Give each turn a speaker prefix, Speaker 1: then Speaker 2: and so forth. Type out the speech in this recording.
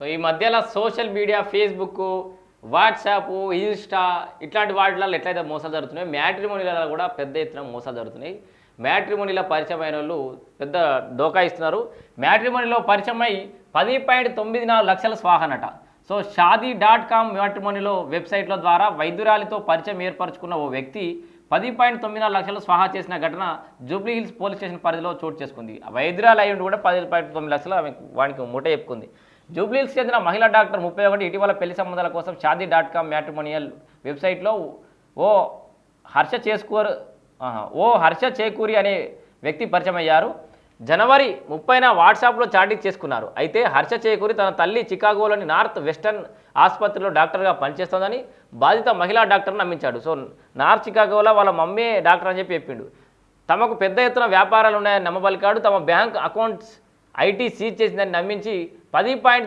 Speaker 1: So ఈ మధ్యలో social media Facebook, WhatsApp, Insta ఇట్లాంటి వాటిలలో ఎట్లయితే మోసాలు జరుగుతున్నాయో మ్యాట్రిమోనీలలో కూడా పెద్ద ఎత్తున మోసాలు జరుగుతున్నాయి. మ్యాట్రిమోనీలో పరిచయమైన వాళ్ళు పెద్ద డోకా ఇస్తున్నారు. మ్యాట్రిమోనీలో పరిచయమై 10.94 లక్షల స్వాహనట. సో షాదీ.com మ్యాట్రిమోనీలో వెబ్సైట్ల ద్వారా వైద్యురాలితో పరిచయం ఏర్పరచుకున్న ఓ వ్యక్తి 10.94 లక్షలు స్వాహా చేసిన ఘటన జూబ్లీ హిల్స్ పోలీస్ స్టేషన్ పరిధిలో చోటు చేసుకుంది. వైద్యురాలు అయ్యుండి కూడా 10.9 లక్షలు వానికి మూట చెప్పుకుంది. జూబ్లీ హిల్స్ చెందిన మహిళా డాక్టర్ 31 ఇటీవల పెళ్లి సంబంధాల కోసం షాదీ.com మ్యాట్రిమోనియల్ వెబ్సైట్లో ఓ హర్ష చేకూరి అనే వ్యక్తి పరిచయం అయ్యారు. జనవరి 30న వాట్సాప్లో చాటింగ్ చేసుకున్నారు. అయితే హర్ష చేకూరి తన తల్లి చికాగోలోని నార్త్ వెస్టర్న్ ఆసుపత్రిలో డాక్టర్గా పనిచేస్తోందని బాధిత మహిళా డాక్టర్ని నమ్మించాడు. సో నార్త్ చికాగోలో వాళ్ళ మమ్మీ డాక్టర్ అని చెప్పిండు. తమకు పెద్ద ఎత్తున వ్యాపారాలు ఉన్నాయని నమ్మబలికాడు. తమ బ్యాంక్ అకౌంట్స్ ఐటీ సీజ్ చేసిందని నమ్మించి 10.